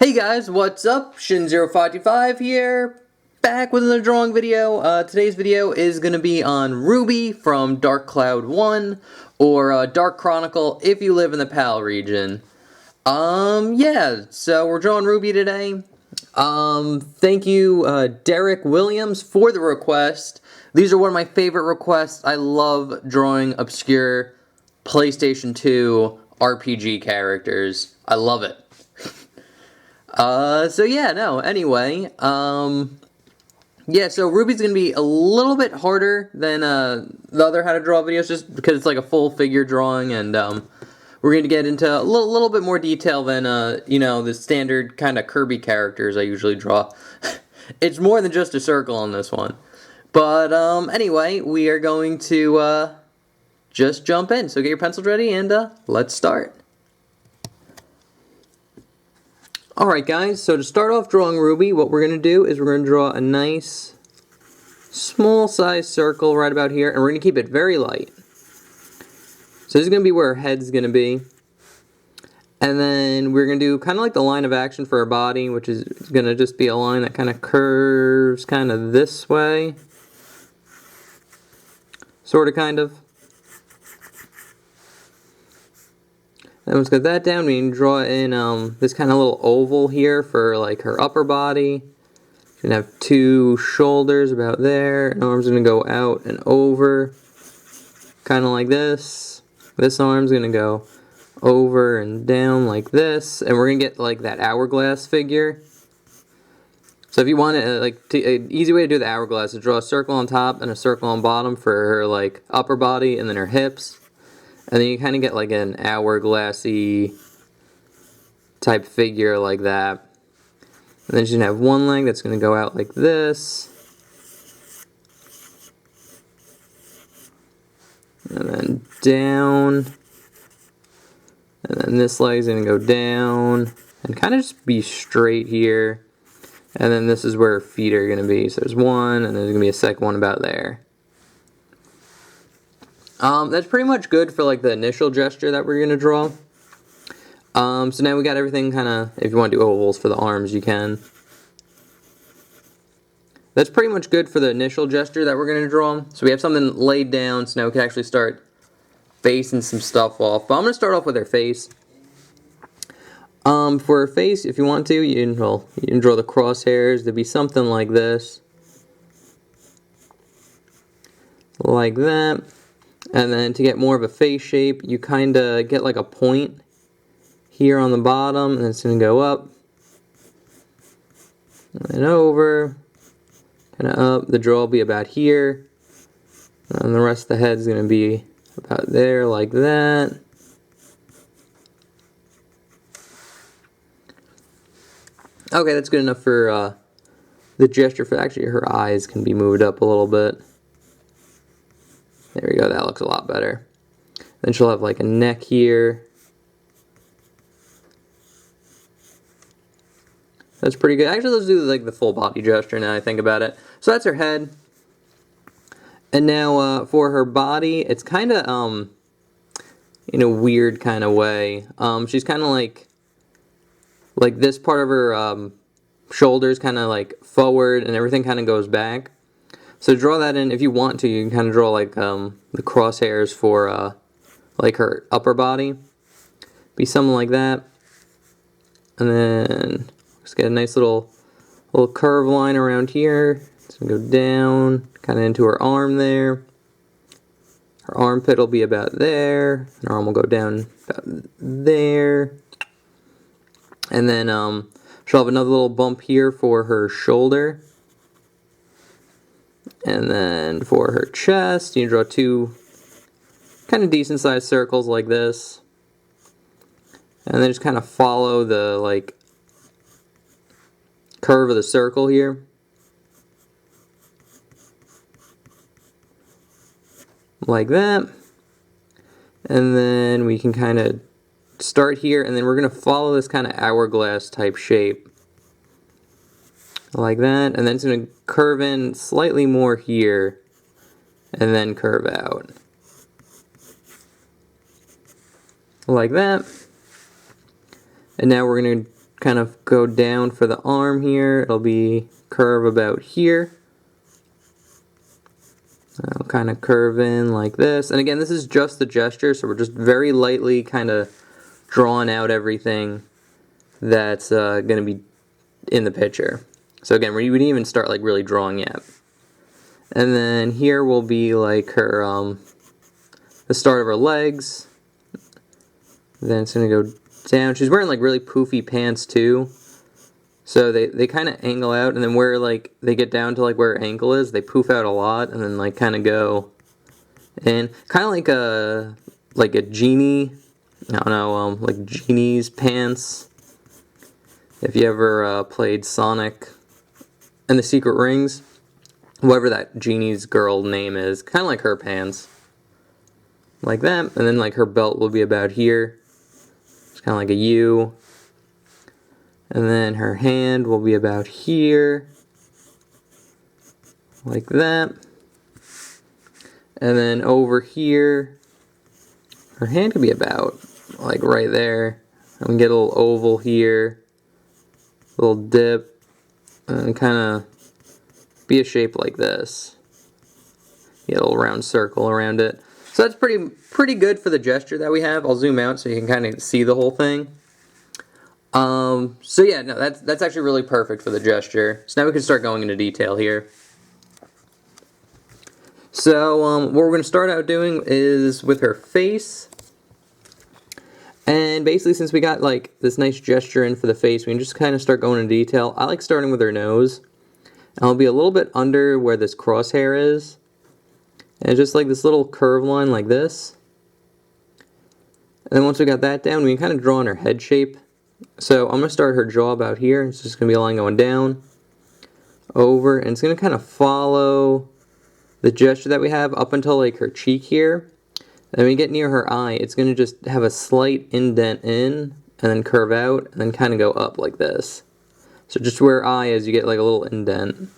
Hey guys, what's up? Shin0525 here, back with another drawing video. Today's video is going to be on Ruby from Dark Cloud 1, or Dark Chronicle if you live in the PAL region. Yeah, so we're drawing Ruby today. Thank you, Derek Williams, for the request. These are one of my favorite requests. I love drawing obscure PlayStation 2 RPG characters. I love it. Yeah, so Ruby's gonna be a little bit harder than the other how to draw videos, just because it's like a full figure drawing, and we're gonna get into a little bit more detail than the standard kind of Kirby characters I usually draw. It's more than just a circle on this one. But anyway, we are going to just jump in. So get your pencils ready and let's start. Alright guys, so to start off drawing Ruby, what we're going to do is we're going to draw a nice small size circle right about here, and we're going to keep it very light. So this is going to be where her head's going to be. And then we're going to do kind of like the line of action for her body, which is going to just be a line that kind of curves kind of this way. Sort of, kind of. And once we got that down, we can draw in this kind of little oval here for like her upper body. She's going to have two shoulders about there. An arm's going to go out and over, kind of like this. This arm's going to go over and down like this. And we're going to get like that hourglass figure. So if you want it, an easy way to do the hourglass is draw a circle on top and a circle on bottom for her like upper body and then her hips. And then you kind of get like an hourglassy type figure like that. And then she's going to have one leg that's going to go out like this. And then down. And then this leg's going to go down. And kind of just be straight here. And then this is where her feet are going to be. So there's one, and there's going to be a second one about there. That's pretty much good for like the initial gesture that we're going to draw. So now we got everything kind of, if you want to do ovals for the arms, you can. That's pretty much good for the initial gesture that we're going to draw. So we have something laid down, so now we can actually start basing some stuff off. But I'm going to start off with her face. For her face, if you want to, you can draw the crosshairs to be something like this. Like that. And then to get more of a face shape, you kind of get like a point here on the bottom, and it's going to go up and over, kind of up. The draw will be about here, and the rest of the head's going to be about there, like that. Okay, that's good enough for the gesture. For actually, her eyes can be moved up a little bit. There we go, that looks a lot better. Then she'll have like a neck here. That's pretty good. Actually, let's do like the full body gesture now I think about it. So that's her head. And now for her body, it's kind of in a weird kind of way. She's kind of like this part of her shoulders kind of like forward, and everything kind of goes back. So draw that in if you want to. You can kind of draw like the crosshairs for like her upper body. Be something like that. And then just get a nice little curve line around here. It's gonna go down, kind of into her arm there. Her armpit will be about there. Her arm will go down about there. And then she'll have another little bump here for her shoulder. And then for her chest, you draw two kind of decent sized circles like this. And then just kind of follow the like curve of the circle here. Like that. And then we can kind of start here, and then we're going to follow this kind of hourglass type shape. Like that, and then it's going to curve in slightly more here, and then curve out. Like that. And now we're going to kind of go down for the arm here. It'll be curve about here. I'll kind of curve in like this. And again, this is just the gesture, so we're just very lightly kind of drawing out everything that's going to be in the picture. So again, we didn't even start like really drawing yet. And then here will be like her, the start of her legs. Then it's going to go down. She's wearing like really poofy pants too. So they kind of angle out, and then where like they get down to like where her ankle is, they poof out a lot, and then like kind of go in, kind of like a genie. I don't know, like genie's pants. If you ever played Sonic and the Secret Rings, whoever that genie's girl name is, kind of like her pants, like that. And then like her belt will be about here. It's kind of like a U. And then her hand will be about here, like that. And then over here, her hand could be about like right there. And we get a little oval here, a little dip, and kind of be a shape like this. Get a little round circle around it. So that's pretty good for the gesture that we have. I'll zoom out so you can kind of see the whole thing. So yeah, no, that's actually really perfect for the gesture. So now we can start going into detail here. So what we're going to start out doing is with her face. And basically, since we got like this nice gesture in for the face, we can just kind of start going into detail. I like starting with her nose. And I'll be a little bit under where this crosshair is. And just like this little curve line like this. And then once we got that down, we can kind of draw in her head shape. So I'm going to start her jaw about here. It's just going to be a line going down, over, and it's going to kind of follow the gesture that we have up until like her cheek here. And when we get near her eye, it's going to just have a slight indent in, and then curve out, and then kind of go up like this. So just where her eye is, you get like a little indent.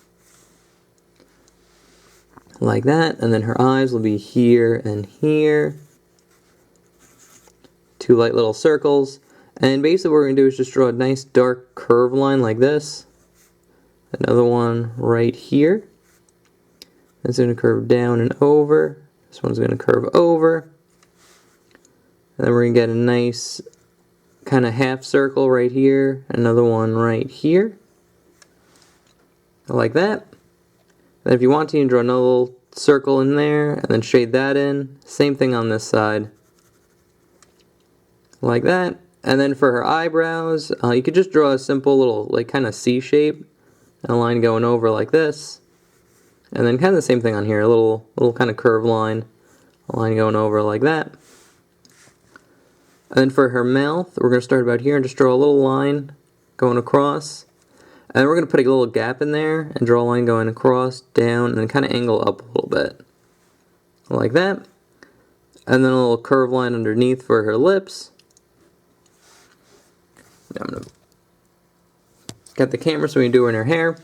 Like that, and then her eyes will be here and here. Two light little circles. And basically what we're going to do is just draw a nice dark curve line like this. Another one right here. It's going to curve down and over. This one's going to curve over. And then we're going to get a nice kind of half circle right here. Another one right here. Like that. Then if you want to, you can draw another little circle in there and then shade that in. Same thing on this side. Like that. And then for her eyebrows, you could just draw a simple little like kind of C shape and a line going over like this. And then kind of the same thing on here, a little kind of curved line, a line going over like that. And then for her mouth, we're going to start about here and just draw a little line going across. And then we're going to put a little gap in there and draw a line going across, down, and then kind of angle up a little bit. Like that. And then a little curved line underneath for her lips. I'm going to get the camera so we can do it in her hair.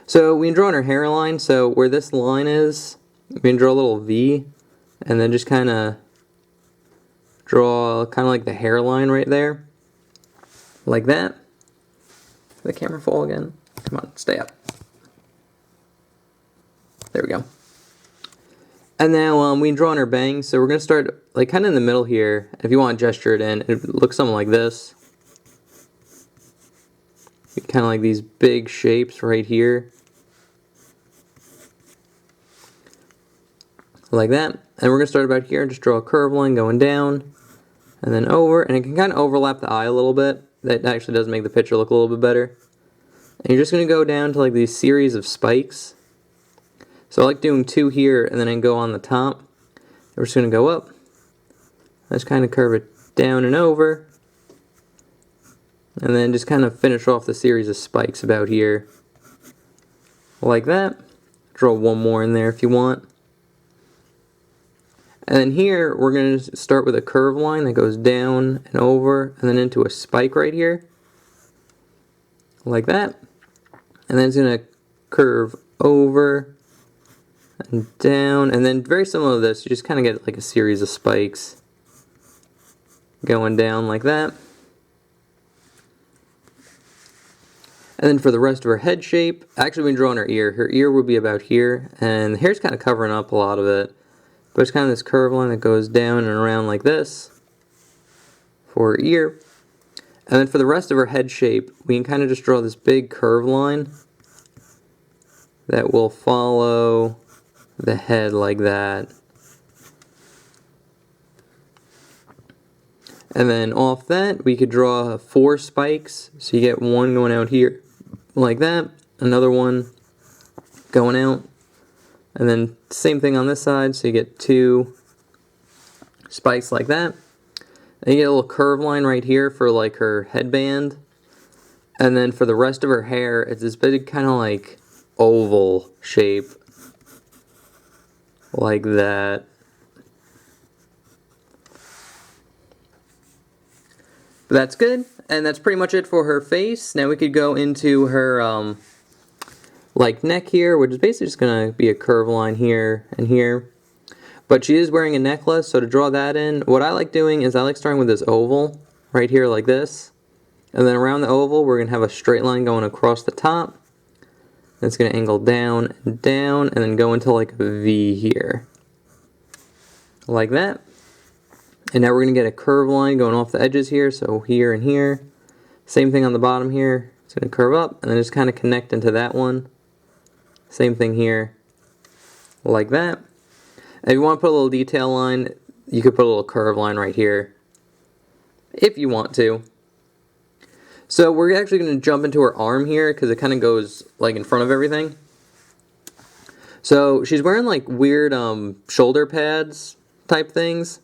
So we can draw in her hairline. So where this line is, we can draw a little V. And then just kind of draw kind of like the hairline right there. Like that. Did the camera fall again? Come on, stay up. There we go. And now we can draw in her bangs. So we're going to start like kind of in the middle here. If you want to gesture it in, it looks something like this. Kind of like these big shapes right here. Like that. And we're going to start about here and just draw a curve line going down and then over. And it can kind of overlap the eye a little bit. That actually does make the picture look a little bit better. And you're just going to go down to like these series of spikes. So I like doing two here and then I can go on the top. We're just going to go up. Let's kind of curve it down and over. And then just kind of finish off the series of spikes about here. Like that. Draw one more in there if you want. And then here, we're going to start with a curve line that goes down and over, and then into a spike right here. Like that. And then it's going to curve over and down. And then very similar to this, you just kind of get like a series of spikes going down like that. And then for the rest of her head shape, actually we're drawing her ear would be about here, and the hair's kind of covering up a lot of it. But it's kind of this curve line that goes down and around like this for her ear. And then for the rest of her head shape, we can kind of just draw this big curve line that will follow the head like that. And then off that, we could draw 4 spikes. So you get one going out here like that, another one going out, and then same thing on this side, so you get 2 spikes like that. And you get a little curve line right here for like her headband. And then for the rest of her hair, it's this big kind of like oval shape like that. But that's good, and that's pretty much it for her face. Now we could go into her like neck here, which is basically just gonna be a curve line here and here. But she is wearing a necklace, so to draw that in, what I like doing is I like starting with this oval right here like this. And then around the oval, we're gonna have a straight line going across the top. It's gonna angle down and down, and then go into like a V here. Like that. And now we're going to get a curve line going off the edges here, so here and here. Same thing on the bottom here. It's going to curve up and then just kind of connect into that one. Same thing here, like that. And if you want to put a little detail line, you could put a little curve line right here, if you want to. So we're actually going to jump into her arm here, because it kind of goes like in front of everything. So she's wearing like weird shoulder pads type things.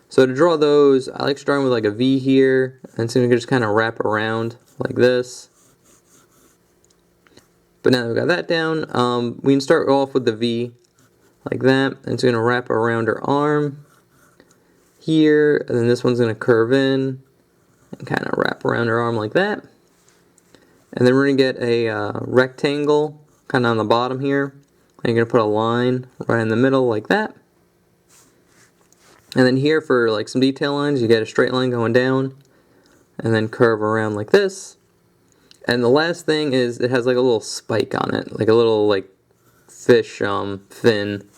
So to draw those, I like starting with like a V here, and so you can just kind of wrap around like this. But now that we've got that down, we can start off with the V like that, and it's going to wrap around her arm here, and then this one's going to curve in and kind of wrap around her arm like that. And then we're going to get a rectangle kind of on the bottom here, and you're going to put a line right in the middle like that. And then here for like some detail lines, you get a straight line going down and then curve around like this. And the last thing is it has like a little spike on it, like a little like fish fin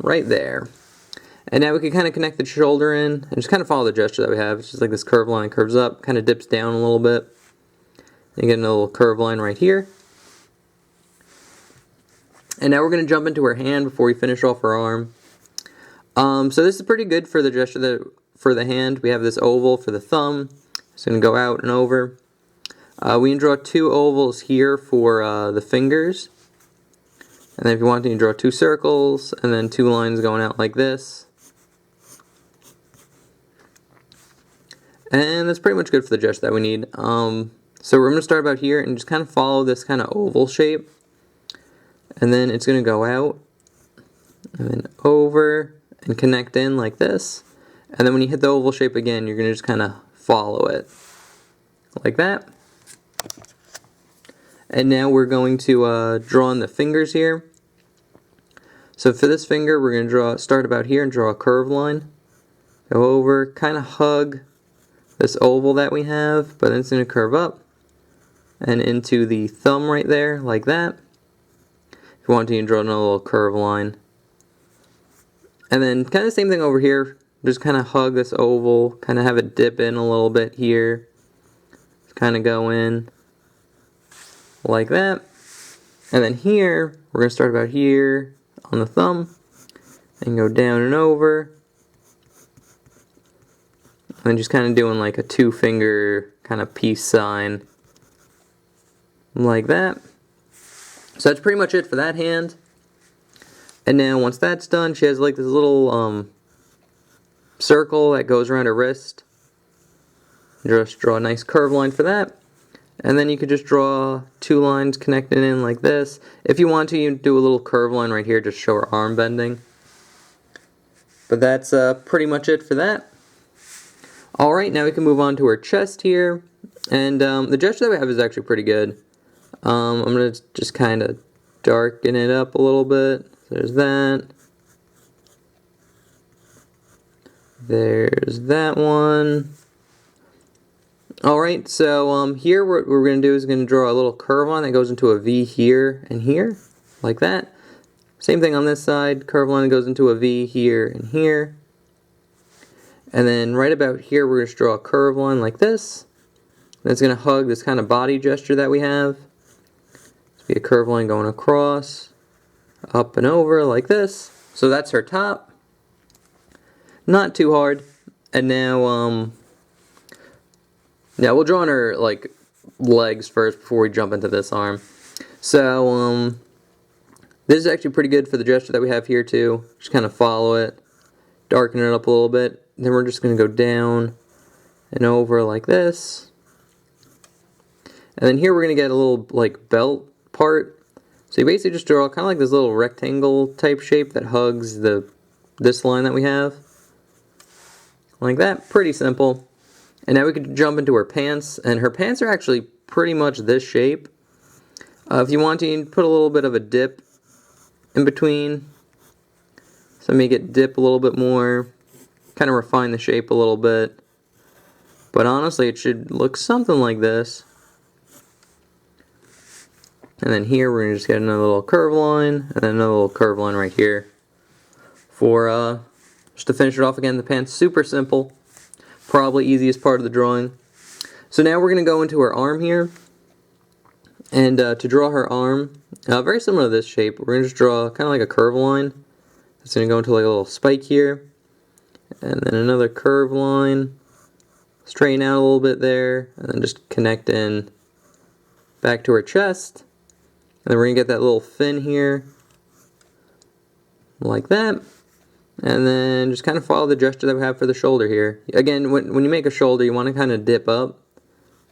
right there. And now we can kind of connect the shoulder in and just kind of follow the gesture that we have. It's just like this curve line curves up, kind of dips down a little bit. You get a little curve line right here. And now we're going to jump into her hand before we finish off her arm. So this is pretty good for the gesture for the hand. We have this oval for the thumb. It's going to go out and over. We can draw 2 ovals here for the fingers. And then if you want to, you can draw 2 circles and then 2 lines going out like this. And that's pretty much good for the gesture that we need. So we're going to start about here and just kind of follow this kind of oval shape. And then it's going to go out and then over and connect in like this. And then when you hit the oval shape again, you're going to just kind of follow it like that. And now we're going to draw in the fingers here. So for this finger, we're going to start about here and draw a curved line. Go over, kind of hug this oval that we have, but then it's going to curve up and into the thumb right there like that. If you want to, you can draw another little curve line. And then kind of the same thing over here. Just kind of hug this oval, kind of have it dip in a little bit here. Kind of go in like that. And then here, we're going to start about here on the thumb and go down and over. And just kind of doing like a 2-finger kind of peace sign like that. So that's pretty much it for that hand. And now once that's done, she has like this little circle that goes around her wrist. Just draw a nice curve line for that. And then you could just draw 2 lines connected in like this. If you want to, you do a little curve line right here, just show her arm bending. But that's pretty much it for that. Alright, now we can move on to her chest here. And the gesture that we have is actually pretty good. I'm going to just kind of darken it up a little bit. There's that. There's that one. Alright, so here what we're going to do is going to draw a little curve line that goes into a V here and here, like that. Same thing on this side, curve line goes into a V here and here. And then right about here we're going to draw a curve line like this. That's going to hug this kind of body gesture that we have. It's be a curve line going across, up and over like this. So that's her top. Not too hard. And now, yeah, we'll draw on her like legs first before we jump into this arm. So, this is actually pretty good for the gesture that we have here too. Just kind of follow it, darken it up a little bit. Then we're just going to go down and over like this. And then here we're going to get a little like belt part. So you basically just draw kind of like this little rectangle type shape that hugs this line that we have. Like that, pretty simple. And now we can jump into her pants, and her pants are actually pretty much this shape. If you want to, you can put a little bit of a dip in between. So make it dip a little bit more, kind of refine the shape a little bit. But honestly, it should look something like this. And then here we're going to just get another little curve line, and then another little curve line right here. For, just to finish it off again, the pants, super simple. Probably easiest part of the drawing. So now we're going to go into her arm here. And to draw her arm, very similar to this shape, we're going to just draw kind of like a curve line. It's going to go into like a little spike here. And then another curve line. Straighten out a little bit there. And then just connect in back to her chest. And then we're going to get that little fin here. Like that. And then just kind of follow the gesture that we have for the shoulder here. Again, when you make a shoulder, you want to kind of dip up.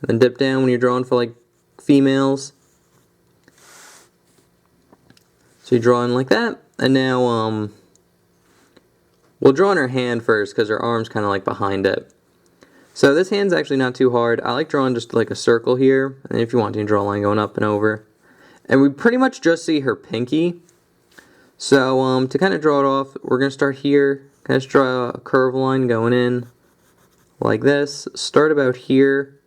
And then dip down when you're drawing for like females. So you draw in like that. And now we'll draw on her hand first because her arm's kind of like behind it. So this hand's actually not too hard. I like drawing just like a circle here. And if you want to, you can draw a line going up and over. And we pretty much just see her pinky. So to kind of draw it off, we're going to start here. Kind of draw a curve line going in like this. Start about here.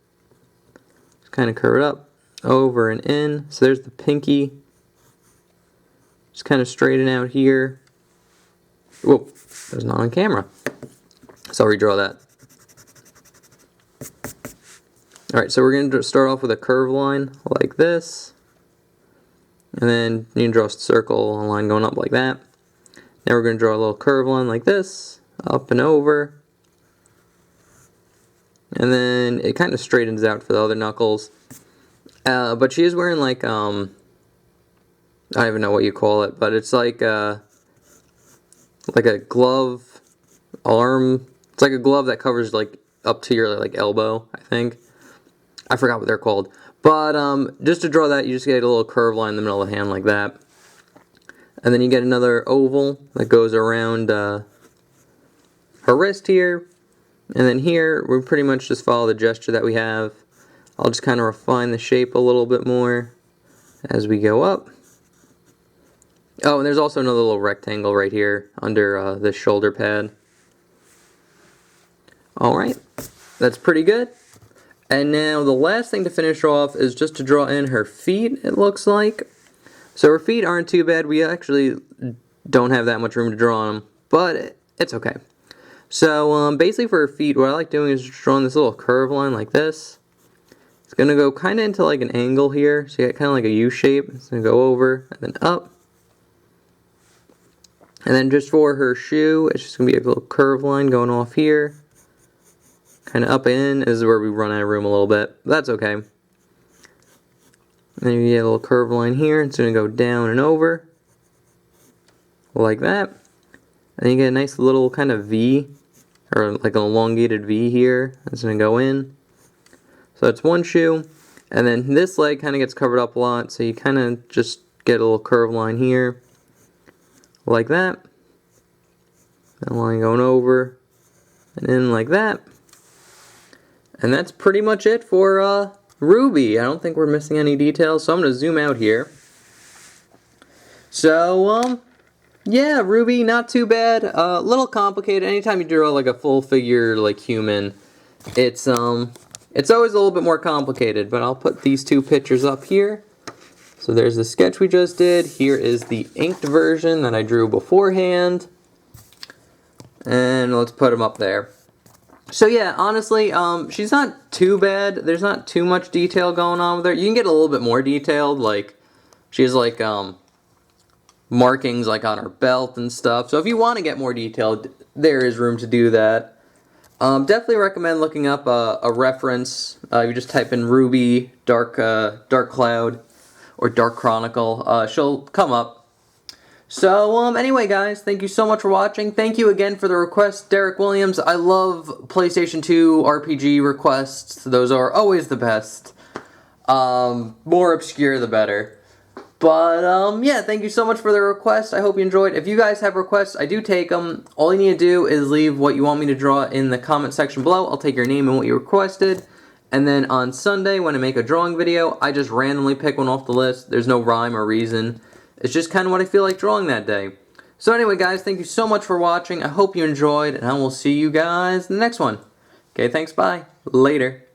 Just kind of curve it up, over and in. So there's the pinky. Just kind of straighten out here. Whoa, that's not on camera. So I'll redraw that. Alright, so we're going to start off with a curve line like this. And then you can draw a circle, a line going up like that. Now we're going to draw a little curve line like this, up and over. And then it kind of straightens out for the other knuckles. But she is wearing like, I don't even know what you call it, but it's like a glove arm. It's like a glove that covers like up to your like elbow, I think. I forgot what they're called. But just to draw that, you just get a little curve line in the middle of the hand like that. And then you get another oval that goes around her wrist here. And then here, we pretty much just follow the gesture that we have. I'll just kind of refine the shape a little bit more as we go up. Oh, and there's also another little rectangle right here under this shoulder pad. Alright, that's pretty good. And now the last thing to finish off is just to draw in her feet, it looks like. So her feet aren't too bad. We actually don't have that much room to draw on them, but it's okay. So basically for her feet, what I like doing is just drawing this little curve line like this. It's going to go kind of into like an angle here, so you get kind of like a U shape. It's going to go over and then up. And then just for her shoe, it's just going to be a little curve line going off here. Kind of up and in. This is where we run out of room a little bit. But that's okay. And then you get a little curve line here. It's going to go down and over. Like that. And you get a nice little kind of V. Or like an elongated V here. It's going to go in. So that's one shoe. And then this leg kind of gets covered up a lot. So you kind of just get a little curve line here. Like that. And a line going over. And in like that. And that's pretty much it for Ruby. I don't think we're missing any details, so I'm going to zoom out here. So, yeah, Ruby, not too bad. A little complicated. Anytime you draw like a full figure, like human, it's It's always a little bit more complicated, but I'll put these two pictures up here. So there's the sketch we just did. Here is the inked version that I drew beforehand. And let's put them up there. So yeah, honestly, she's not too bad. There's not too much detail going on with her. You can get a little bit more detailed, like she has like markings like on her belt and stuff. So if you want to get more detailed, there is room to do that. Definitely recommend looking up a reference. You just type in Ruby Dark Cloud or Dark Chronicle. She'll come up. So, anyway, guys, thank you so much for watching. Thank you again for the request, Derek Williams. I love PlayStation 2 RPG requests. Those are always the best. More obscure, the better. But, yeah, thank you so much for the request. I hope you enjoyed. If you guys have requests, I do take them. All you need to do is leave what you want me to draw in the comment section below. I'll take your name and what you requested. And then on Sunday, when I make a drawing video, I just randomly pick one off the list. There's no rhyme or reason. It's just kind of what I feel like drawing that day. So anyway, guys, thank you so much for watching. I hope you enjoyed, and I will see you guys in the next one. Okay, thanks, bye. Later.